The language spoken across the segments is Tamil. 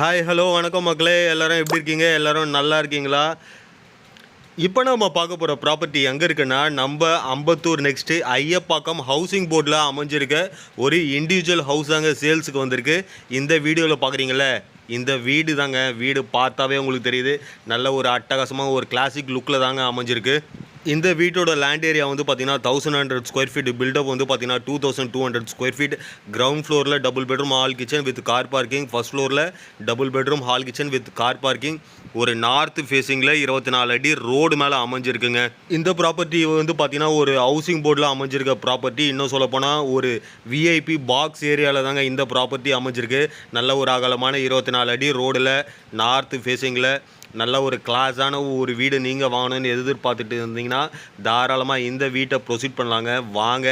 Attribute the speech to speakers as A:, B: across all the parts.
A: ஹாய் ஹலோ வணக்கம் மக்களே, எல்லோரும் எப்படி இருக்கீங்க? எல்லோரும் நல்லா இருக்கீங்களா? இப்போ நம்ம பார்க்க போகிற ப்ராப்பர்ட்டி எங்கே இருக்குன்னா, நம்ம அம்பத்தூர் நெக்ஸ்ட்டு ஐயப்பாக்கம் ஹவுசிங் போர்டில் அமைஞ்சிருக்க ஒரு இண்டிவிஜுவல் ஹவுஸ் தாங்க சேல்ஸுக்கு வந்திருக்கு. இந்த வீடியோவில் பார்க்குறீங்கள, இந்த வீடு தாங்க. வீடு பார்த்தாவே உங்களுக்கு தெரியுது, நல்ல ஒரு அட்டகாசமாக ஒரு கிளாசிக் லுக்கில் தாங்க அமைஞ்சிருக்கு. இந்த வீட்டோட லேண்ட் ஏரியா வந்து பார்த்தீங்கன்னா 1100 ஸ்கொயர் ஃபீட், பில்டப் வந்து பார்த்தீங்கன்னா 2200 ஸ்கொயர் ஃபீட். கிரவுண்ட் ஃப்ளோரில் double bedroom hall kitchen with car parking, first ஃப்ளோரில் double bedroom hall kitchen with car parking. ஒரு நார்த் ஃபேஸிங்கில் 24 அடி ரோடு மேலே அமைஞ்சிருக்குங்க. இந்த ப்ராப்பர்ட்டி வந்து பார்த்தீங்கன்னா ஒரு ஹவுசிங் போர்டில் அமைஞ்சிருக்க ப்ராப்பர்ட்டி. இன்னும் சொல்லப்போனால் ஒரு விஐபி பாக்ஸ் ஏரியாவில் தாங்க இந்த ப்ராப்பர்ட்டி அமைஞ்சிருக்கு. நல்ல ஒரு அகலமான 24 அடி ரோடில் நார்த் ஃபேஸிங்கில் நல்ல ஒரு கிளாஸான ஒரு வீடு நீங்கள் வாங்கணும்னு எதிர்பார்த்துட்டு இருந்தீங்கன்னா தாராளமாக இந்த வீட்டை ப்ரொசீட் பண்ணலாங்க. வாங்க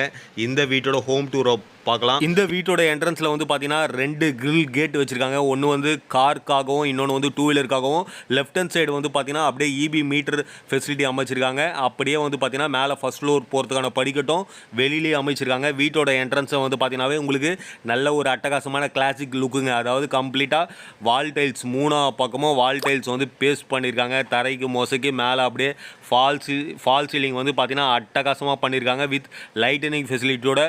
A: இந்த வீட்டோட ஹோம் டூரை பார்க்கலாம். இந்த வீட்டோட என்ட்ரன்ஸில் வந்து பார்த்தீங்கன்னா 2 கிரில் கேட் வச்சுருக்காங்க. ஒன்று வந்து காருக்காகவும், இன்னொன்று வந்து டூ வீலருக்காகவும். லெஃப்ட் ஹேண்ட் சைடு வந்து பார்த்தீங்கன்னா அப்படியே இபி மீட்டர் ஃபெசிலிட்டி அமைச்சிருக்காங்க. அப்படியே வந்து பார்த்தீங்கன்னா மேலே ஃபர்ஸ்ட் ஃப்ளோர் போகிறதுக்கான படிக்கட்டும் வெளியிலேயே அமைச்சிருக்காங்க. வீட்டோட என்ட்ரன்ஸை வந்து பார்த்தீங்கன்னாவே உங்களுக்கு நல்ல ஒரு அட்டகாசமான கிளாசிக் லுக்குங்க. அதாவது கம்ப்ளீட்டாக வால் டைல்ஸ் 3 பக்கமும் வால் டைல்ஸ் வந்து பேஸ்ட் பண்ணியிருக்காங்க. தரைக்கு மொசைக்கு மேலே அப்படியே ஃபால் சீலிங் வந்து பார்த்தீங்கன்னா அட்டகாசமாக பண்ணியிருக்காங்க வித் லைட்டனிங் ஃபெசிலிட்டியோட.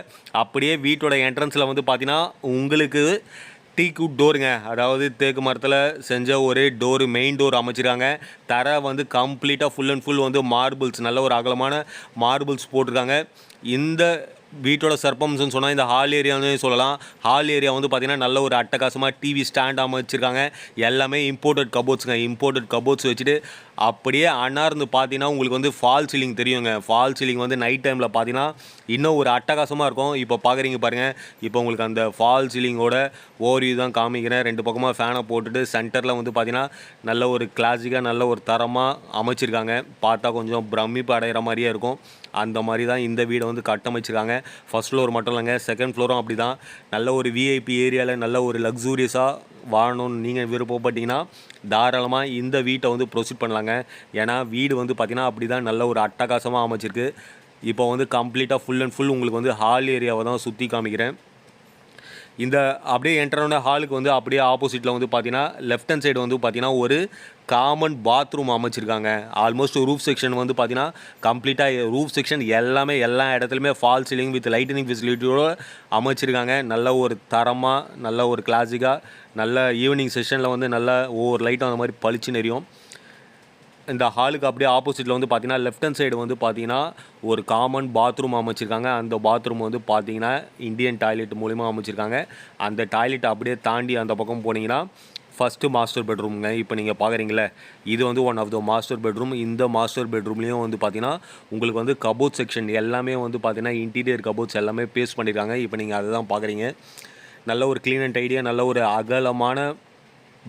A: அப்படியே வீட்டோட என்ட்ரன்ஸில் வந்து பார்த்தீங்கன்னா உங்களுக்கு டீக்குட் டோருங்க, அதாவது தேக்கு மரத்தில் செஞ்ச ஒரு டோரு, மெயின் டோர் அமைச்சிருக்காங்க. தரை வந்து கம்ப்ளீட்டாக ஃபுல் அண்ட் ஃபுல் வந்து மார்பிள்ஸ், நல்ல ஒரு அகலமான மார்பிள்ஸ் போட்டிருக்காங்க. இந்த வீட்டோட சர்பம்ஸ்ன்னு சொன்னால் இந்த ஹால் ஏரியானே சொல்லலாம். ஹால் ஏரியா வந்து பார்த்திங்கன்னா நல்ல ஒரு அட்டகாசமாக டிவி ஸ்டாண்ட் அமைச்சிருக்காங்க. எல்லாமே இம்போர்ட்டட் கபோர்ட்ஸுங்க. இம்போர்ட்டட் கபோர்ட்ஸ் வச்சுட்டு அப்படியே அன்னார்ந்து பார்த்தீங்கன்னா உங்களுக்கு வந்து ஃபால் சீலிங் தெரியுங்க. ஃபால் சீலிங் வந்து நைட் டைமில் பார்த்தீங்கன்னா இன்னும் ஒரு அட்டகாசமாக இருக்கும். இப்போ பார்க்குறீங்க பாருங்கள், இப்போ உங்களுக்கு அந்த ஃபால் சீலிங்கோட ஓவியூ தான் காமிக்கிறேன். 2 பக்கமாக ஃபேனை போட்டுட்டு சென்டரில் வந்து பார்த்திங்கன்னா நல்ல ஒரு கிளாசிக்காக நல்ல ஒரு தரமாக அமைச்சிருக்காங்க. பார்த்தா கொஞ்சம் பிரமிப்பு அடைகிற மாதிரியே இருக்கும். அந்த மாதிரி தான் இந்த வீடை வந்து கட்டமைச்சிருக்காங்க. ஃபர்ஸ்ட் ஃப்ளோர் மட்டும் இல்லைங்க, செகண்ட் ஃப்ளோரும் அப்படி தான். நல்ல ஒரு விஐபி ஏரியாவில் நல்ல ஒரு லக்ஸூரியஸாக வாழணும்னு நீங்கள் விருப்பப்பட்டீங்கன்னா தாராளமாக இந்த வீட்டை வந்து ப்ரொசீட் பண்ணலாங்க. ஏன்னா வீடு வந்து பார்த்திங்கன்னா அப்படி தான் நல்ல ஒரு அட்டகாசமாக அமைச்சிருக்கு. இப்போ வந்து கம்ப்ளீட்டாக ஃபுல் அண்ட் ஃபுல் உங்களுக்கு வந்து ஹால் ஏரியாவை தான் சுற்றி காமிக்கிறேன். இந்த அப்படியே என்ட்ரான ஹாலுக்கு வந்து அப்படியே ஆப்போசிட்டில் வந்து பார்த்தீங்கன்னா லெஃப்ட் ஹேண்ட் சைடு வந்து பார்த்தீங்கன்னா ஒரு காமன் பாத்ரூம் அமைச்சிருக்காங்க. ஆல்மோஸ்ட் ரூஃப் செக்ஷன் வந்து பார்த்தீங்கன்னா கம்ப்ளீட்டாக ரூஃப் செக்ஷன் எல்லாமே எல்லா இடத்துலையுமே ஃபால் சீலிங் வித் லைட்டனிங் ஃபெசிலிட்டியோடு அமைச்சிருக்காங்க. நல்ல ஒரு தரமாக நல்ல ஒரு கிளாசிக்காக நல்ல ஈவினிங் செஷனில் வந்து நல்ல ஒவ்வொரு லைட்டும் அந்த மாதிரி பளிச்சுன்னு எரியும். இந்த ஹாலுக்கு அப்படியே ஆப்போசிட்டில் வந்து பார்த்தீங்கன்னா லெஃப்ட் ஹேண்ட் சைடு வந்து பார்த்தீங்கன்னா ஒரு காமன் பாத்ரூம் அமைச்சிருக்காங்க. அந்த பாத்ரூம் வந்து பார்த்தீங்கன்னா இந்தியன் டாய்லெட் மூலிமா அமைச்சிருக்காங்க. அந்த டாய்லெட் அப்படியே தாண்டி அந்த பக்கம் போனீங்கன்னா ஃபஸ்ட்டு மாஸ்டர் பெட்ரூம்ங்க. இப்போ நீங்கள் பார்க்குறீங்களே, இது வந்து one of the master bedroom. இந்த மாஸ்டர் பெட்ரூம்லேயும் வந்து பார்த்தீங்கன்னா உங்களுக்கு வந்து கபோர்ட் செக்ஷன் எல்லாமே வந்து பார்த்தீங்கன்னா இன்டீரியர் கபோர்ட்ஸ் எல்லாமே பேஸ்ட் பண்ணியிருக்காங்க. இப்போ நீங்கள் அதை தான் பார்க்குறீங்க. நல்ல ஒரு க்ளீன் அண்ட் டைடியாக நல்ல ஒரு அகலமான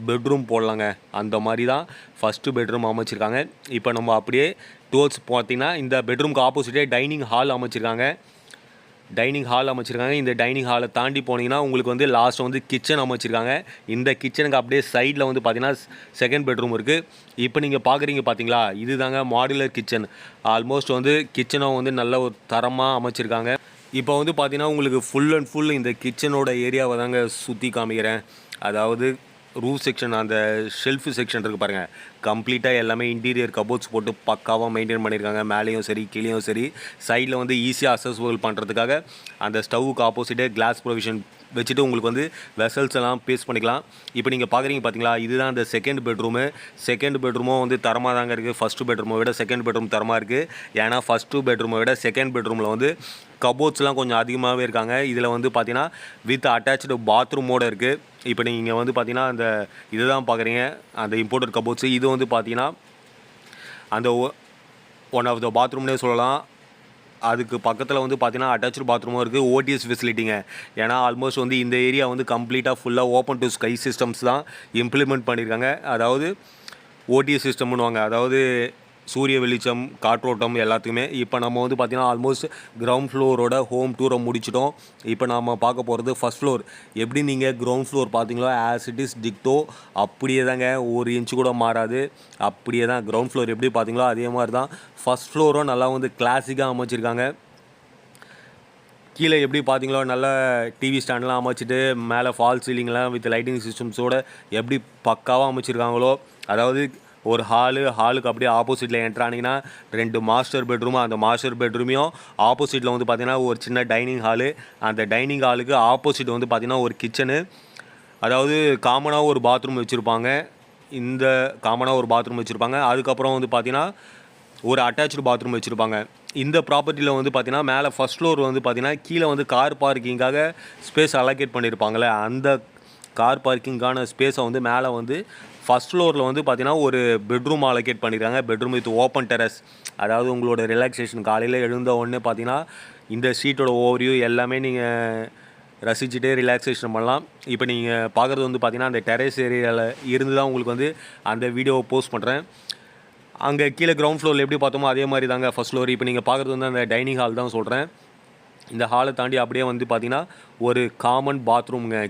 A: பெட்ரூம் போடலாங்க. அந்த மாதிரி தான் ஃபஸ்ட்டு பெட்ரூம் அமைச்சிருக்காங்க. இப்போ நம்ம அப்படியே டுவர்ட்ஸ் பார்த்தீங்கன்னா இந்த பெட்ரூம்க்கு ஆப்போசிட்டே டைனிங் ஹால் அமைச்சிருக்காங்க. இந்த டைனிங் ஹாலை தாண்டி போனீங்கன்னா உங்களுக்கு வந்து லாஸ்ட் வந்து கிச்சன் அமைச்சிருக்காங்க. இந்த கிச்சனுக்கு அப்படியே சைடில் வந்து பார்த்தீங்கன்னா செகண்ட் பெட்ரூம் இருக்குது. இப்போ நீங்கள் பார்க்குறீங்க பார்த்தீங்களா, இது தாங்க மாடுலர் கிச்சன். ஆல்மோஸ்ட் வந்து கிச்சனை வந்து நல்ல ஒரு தரமாக அமைச்சிருக்காங்க. இப்போ வந்து பார்த்தீங்கன்னா உங்களுக்கு ஃபுல் அண்ட் ஃபுல் இந்த கிச்சனோட ஏரியாவை தாங்க சுற்றி காமிக்கிறேன். அதாவது ரூஃப் செக்ஷன், அந்த ஷெல்ஃபு செக்ஷன் இருக்குது பாருங்கள், கம்ப்ளீட்டாக எல்லாமே இன்டீரியர் கபோர்ட்ஸ் போட்டு பக்காவாக மெயின்டைன் பண்ணியிருக்காங்க. மேலேயும் சரி கீழேயும் சரி. சைடில் வந்து ஈஸியாக அக்சஸபிள் பண்ணுறதுக்காக அந்த ஸ்டவ்வுக்கு ஆப்போசிட்டே கிளாஸ் ப்ரொவிஷன் வச்சுட்டு உங்களுக்கு வந்து வெசல்ஸ் எல்லாம் பேஸ் பண்ணிக்கலாம். இப்போ நீங்கள் பார்க்குறீங்க பார்த்தீங்களா, இதுதான் அந்த செகண்ட் பெட்ரூமு. செகண்ட் பெட்ரூமும் வந்து தரமாக தாங்க இருக்குது. ஃபஸ்ட்டு பெட்ரூமை விட செகண்ட் பெட்ரூம் தரமாக இருக்குது. ஏன்னா ஃபஸ்ட்டு பெட்ரூமை விட செகண்ட் பெட்ரூமில் வந்து கபோர்ட்ஸ்லாம் கொஞ்சம் அதிகமாகவே இருக்காங்க. இதில் வந்து பார்த்தீங்கன்னா வித் அட்டாச்சு பாத்ரூமோடு இருக்குது. இப்போ நீங்கள் வந்து பார்த்தீங்கன்னா அந்த இதுதான் பார்க்குறீங்க, அந்த இம்போர்ட்டட் கபோர்ட்ஸு. இது வந்து பார்த்தீங்கன்னா அந்த ஒன் ஆஃப் த பாத்ரூம்னே சொல்லலாம். அதுக்கு பக்கத்தில் வந்து பார்த்தீங்கன்னா அட்டாச்சு பாத்ரூமும் இருக்குது, ஓடிஎஸ் ஃபெசிலிட்டிங்க. ஏன்னா ஆல்மோஸ்ட் வந்து இந்த ஏரியா வந்து கம்ப்ளீட்டாக ஃபுல்லாக ஓப்பன் டு ஸ்கை சிஸ்டம்ஸ் தான் இம்ப்ளிமெண்ட் பண்ணியிருக்காங்க. அதாவது ஓடிஎஸ் சிஸ்டம்னுவாங்க, அதாவது சூரிய வெளிச்சம், காற்றோட்டம் எல்லாத்துக்குமே. இப்போ நம்ம வந்து பார்த்திங்கன்னா ஆல்மோஸ்ட் கிரவுண்ட் ஃப்ளோரோட ஹோம் டூரை முடிச்சிட்டோம். இப்போ நம்ம பார்க்க போகிறது ஃபஸ்ட் ஃப்ளோர். எப்படி நீங்கள் கிரவுண்ட் ஃப்ளோர் பார்த்தீங்களோ ஆஸ் இட் இஸ் டிக்டோ அப்படியே தாங்க, ஒரு இன்ச்சு கூட மாறாது. அப்படியே தான் கிரவுண்ட் ஃப்ளோர் எப்படி பார்த்தீங்களோ அதே மாதிரி தான் ஃபஸ்ட் ஃப்ளோரும் நல்லா வந்து கிளாசிக்காக அமைச்சிருக்காங்க. கீழே எப்படி பார்த்தீங்களோ நல்ல டிவி ஸ்டாண்ட்லாம் அமைச்சிட்டு மேலே ஃபால் சீலிங்லாம் வித் லைட்டிங் சிஸ்டம்ஸோடு எப்படி பக்காவாக அமைச்சிருக்காங்களோ, அதாவது ஒரு ஹாலுக்கு அப்படியே ஆப்போசிட்டில் என்ட்ரு ஆனீங்கன்னா 2 மாஸ்டர் பெட்ரூம். அந்த மாஸ்டர் பெட்ரூமையும் ஆப்போசிட்டில் வந்து பார்த்தீங்கன்னா ஒரு சின்ன டைனிங் ஹாலு. அந்த டைனிங் ஹாலுக்கு ஆப்போசிட் வந்து பார்த்தீங்கன்னா ஒரு கிச்சனு, அதாவது காமனாக ஒரு பாத்ரூம் வச்சுருப்பாங்க. இந்த காமனாக ஒரு பாத்ரூம் வச்சுருப்பாங்க. அதுக்கப்புறம் வந்து பார்த்தீங்கன்னா ஒரு அட்டாச்சு பாத்ரூம் வச்சுருப்பாங்க. இந்த ப்ராப்பர்ட்டியில் வந்து பார்த்தீங்கன்னா மேலே ஃபஸ்ட் ஃப்ளோர் வந்து பார்த்தீங்கன்னா கீழே வந்து கார் பார்க்கிங்காக ஸ்பேஸ் அலோகேட் பண்ணியிருப்பாங்களே, அந்த கார் பார்க்கிங்கான ஸ்பேஸை வந்து மேலே வந்து ஃபஸ்ட் ஃப்ளோரில் வந்து பார்த்தீங்கன்னா ஒரு பெட்ரூம் அலோகேட் பண்ணியிருக்காங்க. Bedroom with open terrace. அதாவது உங்களோட ரிலாக்ஸேஷன் காலையில் எழுந்த உடனே பார்த்தீங்கன்னா இந்த ஸ்ட்ரீட்டோட ஓவர்வியூ எல்லாமே நீங்கள் ரசிச்சுட்டே ரிலாக்ஸேஷன் பண்ணலாம். இப்போ நீங்கள் பார்க்குறது வந்து பார்த்தீங்கன்னா அந்த டெரஸ் ஏரியாவில் இருந்து தான் உங்களுக்கு வந்து அந்த வீடியோவை போஸ்ட் பண்ணுறேன். அங்கே கீழே கிரவுண்ட் ஃப்ளோரில் எப்படி பார்த்தோமோ அதே மாதிரி தாங்க ஃபஸ்ட் ஃப்ளோர். இப்போ நீங்கள் பார்க்குறது வந்து அந்த டைனிங் ஹால் தான் சொல்கிறேன். இந்த ஹாலை தாண்டி அப்படியே வந்து பார்த்தீங்கன்னா ஒரு காமன் பாத்ரூம்ங்க.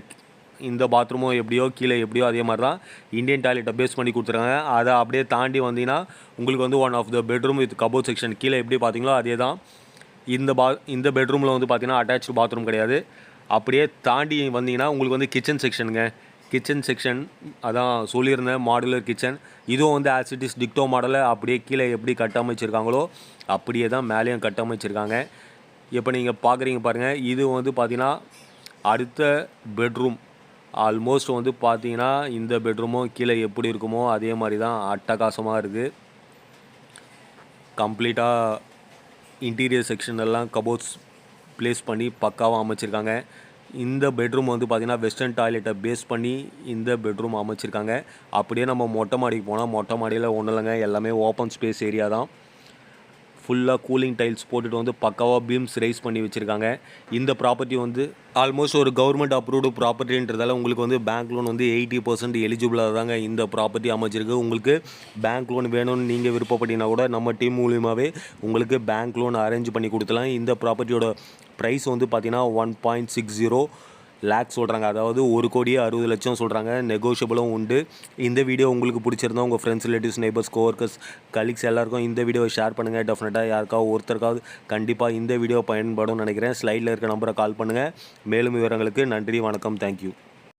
A: இந்த பாத்ரூமும் எப்படியோ கீழே எப்படியோ அதே மாதிரி தான் இந்தியன் டாய்லெட்டை பேஸ் பண்ணி கொடுத்துருக்காங்க. அதை அப்படியே தாண்டி வந்தீங்கன்னா உங்களுக்கு வந்து one of the bedroom with cupboard section. கீழே எப்படி பார்த்தீங்களோ அதே தான். இந்த பெட்ரூமில் வந்து பார்த்தீங்கன்னா அட்டாச்சு பாத்ரூம் கிடையாது. அப்படியே தாண்டி வந்தீங்கன்னா உங்களுக்கு வந்து கிச்சன் செக்ஷனுங்க. கிச்சன் செக்ஷன் அதான் சொல்லியிருந்தேன், மாடுலர் கிச்சன். இதுவும் வந்து ஆஸ் இட் இஸ் டிக்டோ மாடலில் அப்படியே கீழே எப்படி கட்டமைச்சிருக்காங்களோ அப்படியே தான் மேலேயும் கட்டமைச்சிருக்காங்க. இப்போ நீங்கள் பார்க்குறீங்க பாருங்கள், இது வந்து பார்த்தீங்கன்னா அடுத்த பெட்ரூம். ஆல்மோஸ்ட் வந்து பார்த்தீங்கன்னா இந்த பெட்ரூமும் கீழே எப்படி இருக்குமோ அதே மாதிரி தான் அட்டகாசமாக இருக்குது. கம்ப்ளீட்டாக இன்டீரியர் செக்ஷன் எல்லாம் கபோர்ட்ஸ் ப்ளேஸ் பண்ணி பக்காவாக அமைச்சிருக்காங்க. இந்த பெட்ரூம் வந்து பார்த்திங்கன்னா வெஸ்டர்ன் டாய்லெட்டை பேஸ் பண்ணி இந்த பெட்ரூம் அமைச்சிருக்காங்க. அப்படியே நம்ம மொட்டை மாடிக்கு போனால் மொட்டை மாடியில் ஒன்றும் இல்லைங்க, எல்லாமே ஓப்பன் ஸ்பேஸ் ஏரியா தான். ஃபுல்லாக கூலிங் டைல்ஸ் போட்டுட்டு வந்து பக்காவாக பீம்ஸ் ரைஸ் பண்ணி வச்சுருக்காங்க. இந்த ப்ராப்பர்ட்டி வந்து ஆல்மோஸ்ட் ஒரு கவர்மெண்ட் அப்ரூவ்டு ப்ராப்பர்ட்டின்றதால உங்களுக்கு வந்து பேங்க் லோன் வந்து 80% எலிஜிபிளாக தாங்க இந்த ப்ராப்பர்ட்டி அமைச்சிருக்கு. உங்களுக்கு பேங்க் லோன் வேணும்னு நீங்கள் விருப்பப்பட்டீங்கன்னா கூட நம்ம டீம் மூலியமாகவே உங்களுக்கு பேங்க் லோன் அரேஞ்ச் பண்ணி கொடுத்துலாம். இந்த ப்ராப்பர்ட்டியோட ப்ரைஸ் வந்து பார்த்தீங்கன்னா 1.60 லேக்ஸ் சொல்கிறாங்க. அதாவது 1,60,00,000 சொல்கிறாங்க. நெகோஷியபிளும் உண்டு. இந்த வீடியோ உங்களுக்கு பிடிச்சிருந்தா உங்கள் friends, relatives, neighbours, co-workers, colleagues எல்லாருக்கும் இந்த வீடியோவை ஷேர் பண்ணுங்கள். டெஃபினட்டாக யாருக்காவது ஒருத்தருக்காவது கண்டிப்பாக இந்த வீடியோ பயன்படும் நினைக்கிறேன். ஸ்லைடில் இருக்க நம்பரை கால் பண்ணுங்கள். மேலும் விவரங்களுக்கு நன்றி, வணக்கம், தேங்க்யூ.